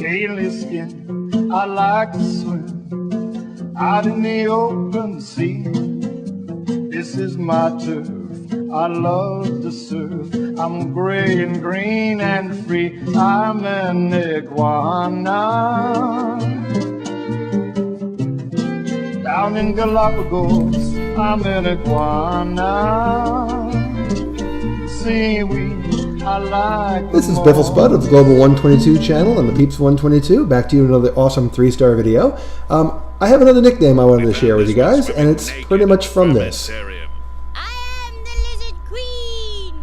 scaly skin. I like to swim out in the open sea. This is my turf, I love to surf. I'm gray and green and free. I'm an iguana. Down in Galapagos, I'm an iguana. Seaweed, I like. This is Biffle Spud of the Global 122 channel and the Peeps 122. Back to you another awesome 3-star video. I have another nickname I wanted to share with you guys, and it's pretty much from this. I am the Lizard Queen.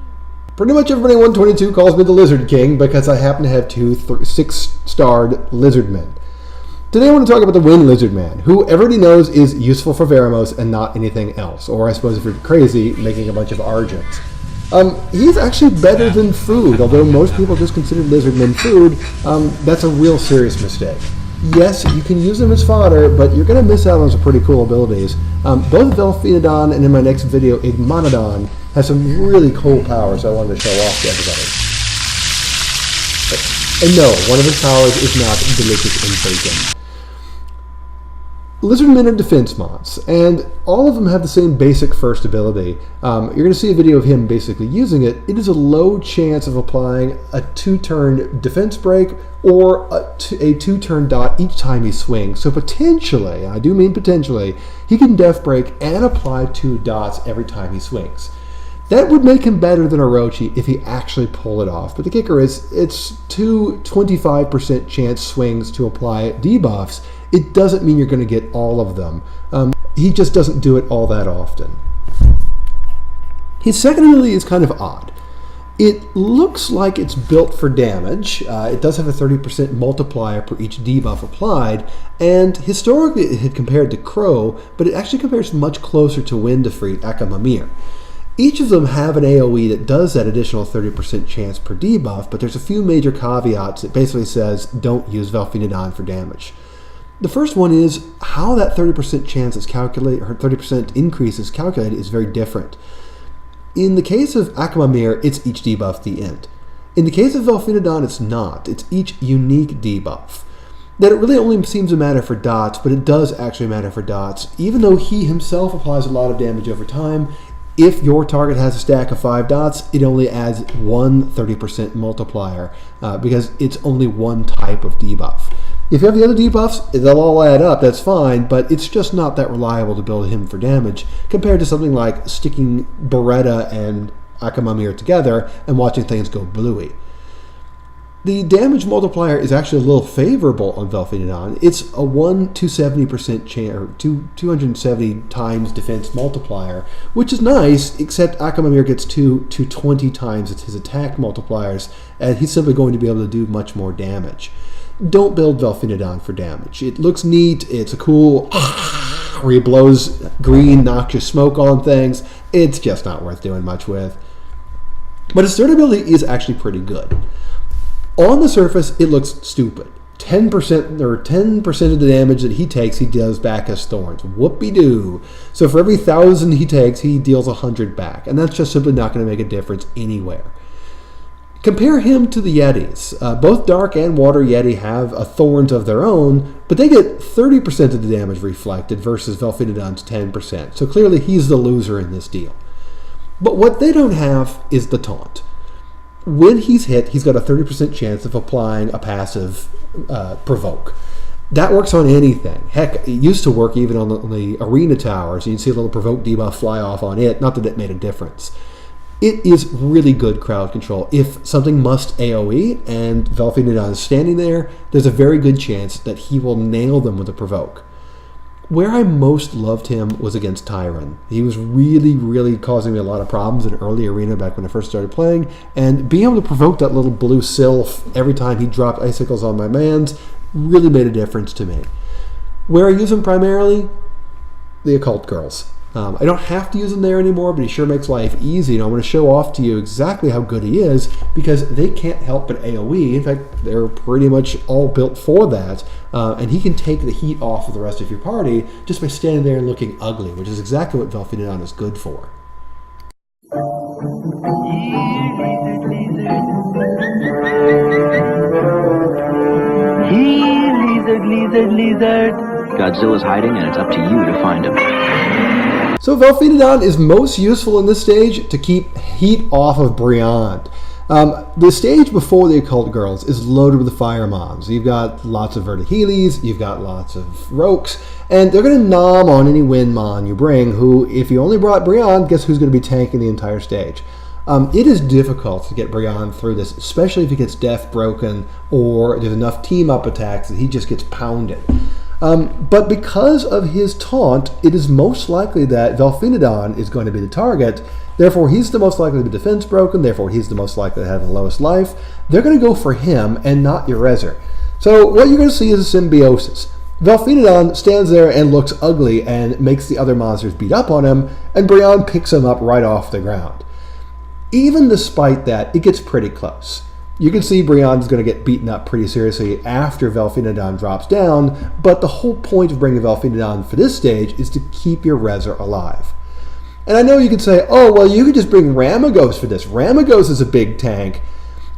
Pretty much everybody in 122 calls me the Lizard King because I happen to have two 6-starred lizardmen. Today I want to talk about the Wind Lizardman, who everybody knows is useful for Veramos and not anything else, or I suppose if you're crazy, making a bunch of Argents. He's actually better than food, although most people just consider lizardmen food. That's a real serious mistake. Yes, you can use them as fodder, but you're going to miss out on some pretty cool abilities. Both Velfinodon and in my next video, Igmanodon, have some really cool powers I wanted to show off to everybody. And no, one of his powers is not delicious in bacon. Lizardmen are defense mods, and all of them have the same basic first ability. You're going to see a video of him basically using it. It is a low chance of applying a 2-turn defense break or a 2-turn dot each time he swings. So potentially, I do mean potentially, he can def break and apply 2 dots every time he swings. That would make him better than Orochi if he actually pulled it off. But the kicker is, it's 2 25% chance swings to apply debuffs. It doesn't mean you're going to get all of them. He just doesn't do it all that often. His second ability is kind of odd. It looks like it's built for damage. It does have a 30% multiplier per each debuff applied, and historically it had compared to Crow, but it actually compares much closer to Windefreet, Akamamir. Each of them have an AoE that does that additional 30% chance per debuff, but there's a few major caveats that basically says don't use Velfinodon for damage. The first one is how that 30% chance is calculated, or 30% increase is calculated, is very different. In the case of Akamamir, it's each debuff the end. In the case of Velfinodon, it's not. It's each unique debuff. That it really only seems to matter for dots, but it does actually matter for dots. Even though he himself applies a lot of damage over time, if your target has a stack of 5 dots, it only adds one 30% multiplier because it's only one type of debuff. If you have the other debuffs, they'll all add up, that's fine, but it's just not that reliable to build him for damage compared to something like sticking Beretta and Akamamir together and watching things go bluey. The damage multiplier is actually a little favorable on Velfinodon. It's a 1/270% chance, or 270 times defense multiplier, which is nice, except Akamamir gets 2 to 20 times his attack multipliers, and he's simply going to be able to do much more damage. Don't build Velfinodon for damage. It looks neat, it's a cool where he blows green noxious smoke on things. It's just not worth doing much with. But his third ability is actually pretty good. On the surface, it looks stupid. 10% or 10% of the damage that he takes, he does back as thorns. Whoopie-doo. So for every 1,000 he takes, he deals 100 back. And that's just simply not going to make a difference anywhere. Compare him to the Yetis. Both Dark and Water Yeti have a Thorns of their own, but they get 30% of the damage reflected versus Velfinodon's 10%. So clearly he's the loser in this deal. But what they don't have is the taunt. When he's hit, he's got a 30% chance of applying a passive provoke. That works on anything. Heck, it used to work even on the arena towers. You'd see a little provoke debuff fly off on it. Not that it made a difference. It is really good crowd control. If something must AoE and Velfinodon is standing there, there's a very good chance that he will nail them with a provoke. Where I most loved him was against Tyron. He was really, really causing me a lot of problems in early arena back when I first started playing, and being able to provoke that little blue sylph every time he dropped icicles on my mans really made a difference to me. Where I use him primarily? The Occult Girls. I don't have to use him there anymore, but he sure makes life easy, and I want to show off to you exactly how good he is, because they can't help but AoE. In fact, they're pretty much all built for that, and he can take the heat off of the rest of your party just by standing there and looking ugly, which is exactly what Velfinodon is good for. He Lizard, lizard. Godzilla's hiding, and it's up to you to find him. So Velfinodon is most useful in this stage to keep heat off of Briand. The stage before the Occult Girls is loaded with the Fire Mons. You've got lots of Vertihelis, you've got lots of Rokes, and they're going to nom on any Wind Mon you bring, who, if you only brought Briand, guess who's going to be tanking the entire stage? It is difficult to get Briand through this, especially if he gets death broken or there's enough team-up attacks that he just gets pounded. But because of his taunt, it is most likely that Velfinodon is going to be the target. Therefore, he's the most likely to be defense broken. Therefore, he's the most likely to have the lowest life. They're going to go for him and not your Rezer. So what you're going to see is a symbiosis. Velfinodon stands there and looks ugly and makes the other monsters beat up on him, and Briand picks him up right off the ground. Even despite that, it gets pretty close. You can see Briand is going to get beaten up pretty seriously after Velfinodon drops down, but the whole point of bringing Velfinodon for this stage is to keep your Rezer alive. And I know you could say, oh, well, you could just bring Ramagos for this. Ramagos is a big tank.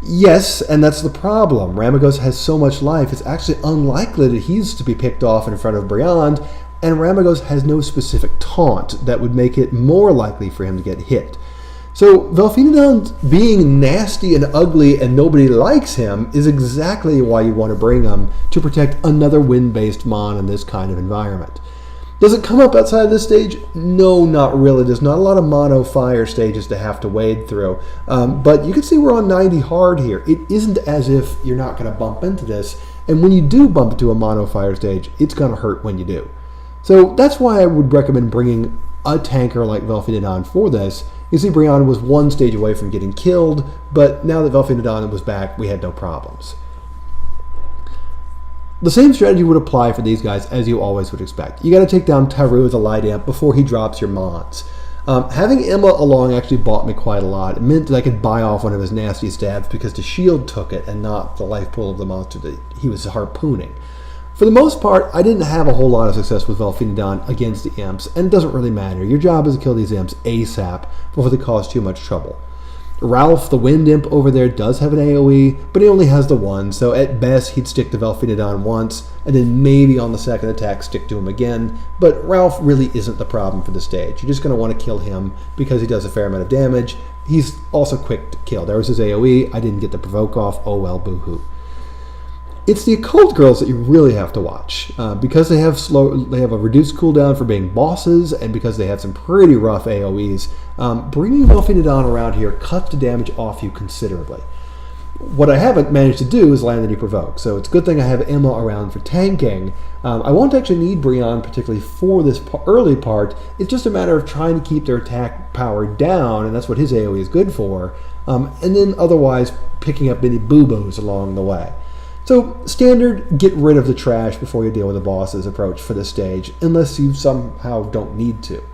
Yes, and that's the problem. Ramagos has so much life, it's actually unlikely that he's to be picked off in front of Briand, and Ramagos has no specific taunt that would make it more likely for him to get hit. So Velfinodon being nasty and ugly and nobody likes him is exactly why you want to bring him to protect another wind-based mon in this kind of environment. Does it come up outside of this stage? No, not really. There's not a lot of mono fire stages to have to wade through. But you can see we're on 90 hard here. It isn't as if you're not going to bump into this. And when you do bump into a mono fire stage, it's going to hurt when you do. So that's why I would recommend bringing a tanker like Velfinodon for this. You see, Briand was one stage away from getting killed, but now that Velfinodon was back, we had no problems. The same strategy would apply for these guys as you always would expect. You got to take down Taru as a light amp before he drops your Mons. Having Emma along actually bought me quite a lot. It meant that I could buy off one of his nasty stabs because the shield took it and not the life pool of the monster that he was harpooning. For the most part, I didn't have a whole lot of success with Velfinodon against the imps, and it doesn't really matter. Your job is to kill these imps ASAP before they cause too much trouble. Ralph, the wind imp over there, does have an AoE, but he only has the one, so at best he'd stick to Velfinodon once, and then maybe on the second attack stick to him again, but Ralph really isn't the problem for the stage. You're just going to want to kill him because he does a fair amount of damage. He's also quick to kill. There was his AoE, I didn't get the provoke off, oh well, boo-hoo. It's the Occult Girls that you really have to watch. Because they have a reduced cooldown for being bosses, and because they have some pretty rough AoEs, bringing Velfinodon around here cuts the damage off you considerably. What I haven't managed to do is land any provoke, so it's a good thing I have Emma around for tanking. I won't actually need Briand particularly for this early part. It's just a matter of trying to keep their attack power down, and that's what his AoE is good for, and then otherwise picking up any boo-boos along the way. So, standard, get rid of the trash before you deal with the boss's approach for this stage, unless you somehow don't need to.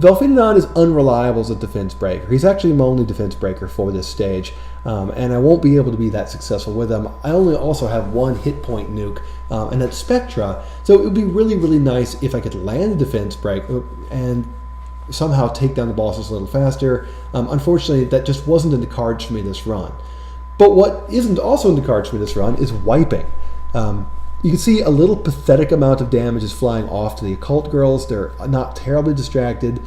Velfinodon is unreliable as a defense breaker. He's actually my only defense breaker for this stage, and I won't be able to be that successful with him. I only also have one hit point nuke, and that's Spectra, so it would be really, really nice if I could land a defense break and somehow take down the bosses a little faster. Unfortunately, that just wasn't in the cards for me this run. But what isn't also in the cards for this run is wiping. You can see a little pathetic amount of damage is flying off to the Occult Girls. They're not terribly distracted.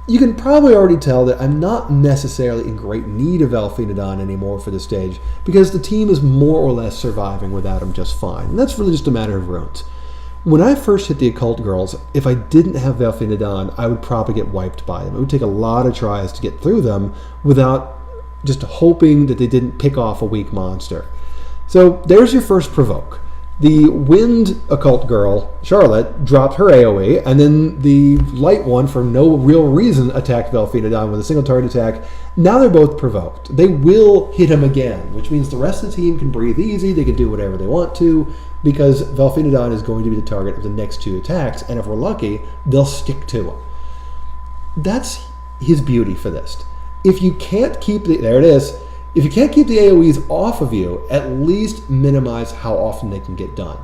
You can probably already tell that I'm not necessarily in great need of Velfinodon anymore for this stage, because the team is more or less surviving without him just fine. And that's really just a matter of runes. When I first hit the Occult Girls, if I didn't have Velfinodon, I would probably get wiped by them. It would take a lot of tries to get through them without just hoping that they didn't pick off a weak monster. So there's your first provoke. The wind Occult Girl, Charlotte, dropped her AoE, and then the light one, for no real reason, attacked Velfinodon with a single target attack. Now they're both provoked. They will hit him again, which means the rest of the team can breathe easy, they can do whatever they want to, because Velfinodon is going to be the target of the next two attacks, and if we're lucky, they'll stick to him. That's his beauty for this. If you can't keep if you can't keep the AoEs off of you, at least minimize how often they can get done.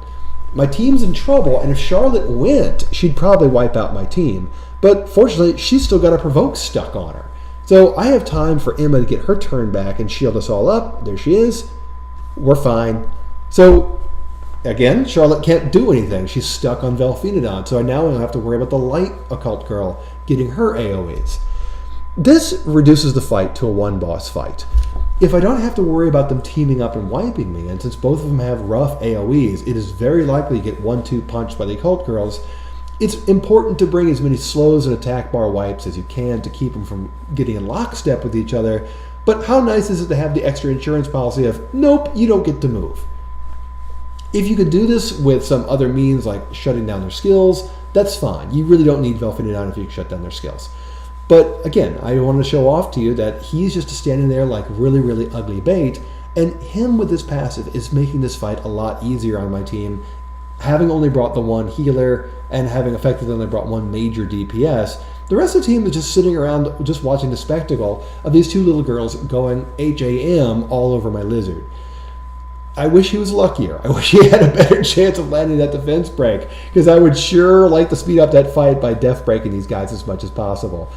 My team's in trouble, and if Charlotte went, she'd probably wipe out my team. But fortunately, she's still got a provoke stuck on her. So I have time for Emma to get her turn back and shield us all up. There she is. We're fine. So Again, Charlotte can't do anything. She's stuck on Velfinodon, so I now don't have to worry about the light occult girl getting her AoEs. This reduces the fight to a one-boss fight. If I don't have to worry about them teaming up and wiping me, and since both of them have rough AoEs, it is very likely to get 1-2 punched by the occult girls. It's important to bring as many slows and attack bar wipes as you can to keep them from getting in lockstep with each other, but how nice is it to have the extra insurance policy of, nope, you don't get to move. If you could do this with some other means like shutting down their skills, that's fine. You really don't need Velfinodon if you can shut down their skills. But again, I want to show off to you that he's just standing there like really, really ugly bait, and him with his passive is making this fight a lot easier on my team, having only brought the one healer and having effectively only brought one major DPS. The rest of the team is just sitting around just watching the spectacle of these two little girls going HAM all over my lizard. I wish he was luckier. I wish he had a better chance of landing that defense break, because I would sure like to speed up that fight by death breaking these guys as much as possible.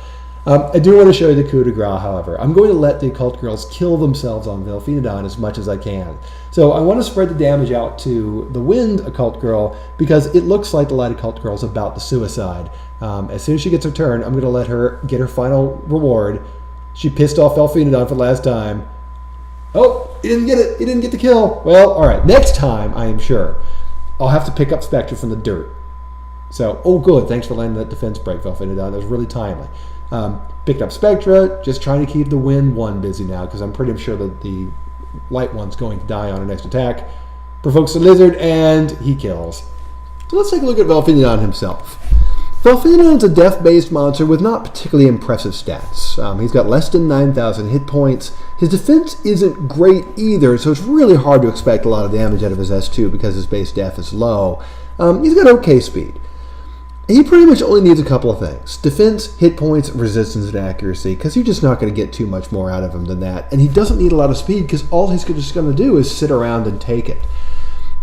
I do want to show you the coup de grace, however. I'm going to let the occult girls kill themselves on Velfinodon as much as I can. So I want to spread the damage out to the wind occult girl, because it looks like the light occult girl is about to suicide. As soon as she gets her turn, I'm going to let her get her final reward. She pissed off Velfinodon for the last time. Oh, he didn't get it. He didn't get the kill. Well, all right. Next time, I am sure, I'll have to pick up Spectre from the dirt. So, oh, good. Thanks for landing that defense break, Velfinodon. That was really timely. Picked up Spectra. Just trying to keep the Wind one busy now, because I'm pretty sure that the Light one's going to die on her next attack. Provokes the Lizard, and he kills. So let's take a look at Velfinodon himself. Velfinodon is a death-based monster with not particularly impressive stats. He's got less than 9,000 hit points. His defense isn't great either, so it's really hard to expect a lot of damage out of his S2 because his base def is low. He's got okay speed. He pretty much only needs a couple of things. Defense, hit points, resistance, and accuracy, because you're just not going to get too much more out of him than that. And he doesn't need a lot of speed, because all he's just going to do is sit around and take it.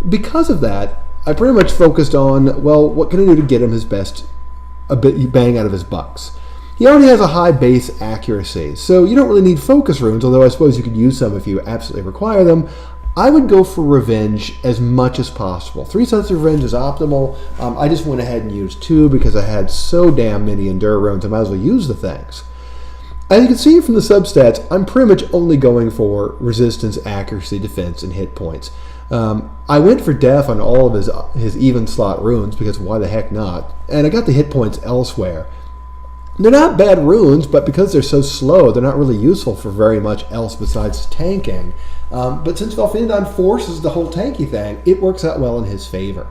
Because of that, I pretty much focused on, well, what can I do to get him his best bang out of his bucks? He already has a high base accuracy, so you don't really need focus runes, although I suppose you could use some if you absolutely require them. I would go for revenge as much as possible. 3 sets of revenge is optimal. I just went ahead and used 2 because I had so damn many endure runes, I might as well use the things. As you can see from the substats, I'm pretty much only going for resistance, accuracy, defense, and hit points. I went for def on all of his even slot runes, because why the heck not? And I got the hit points elsewhere. They're not bad runes, but because they're so slow, they're not really useful for very much else besides tanking. But since Velfinodon forces the whole tanky thing, it works out well in his favor.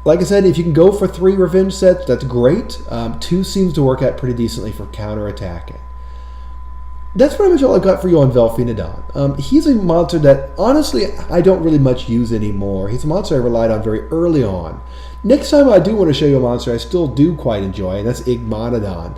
Like I said, if you can go for 3 revenge sets, that's great. 2 seems to work out pretty decently for counterattacking. That's pretty much all I've got for you on Velfinodon. He's a monster that, honestly, I don't really much use anymore. He's a monster I relied on very early on. Next time I do want to show you a monster I still do quite enjoy, and that's Igmanodon.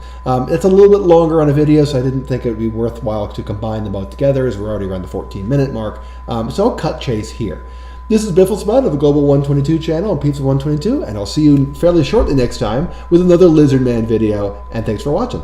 It's a little bit longer on a video, so I didn't think it would be worthwhile to combine them both together, as we're already around the 14-minute mark. So I'll cut chase here. This is Biffle Spud of the Global 122 channel and Pizza 122, and I'll see you fairly shortly next time with another Lizardman video, and thanks for watching.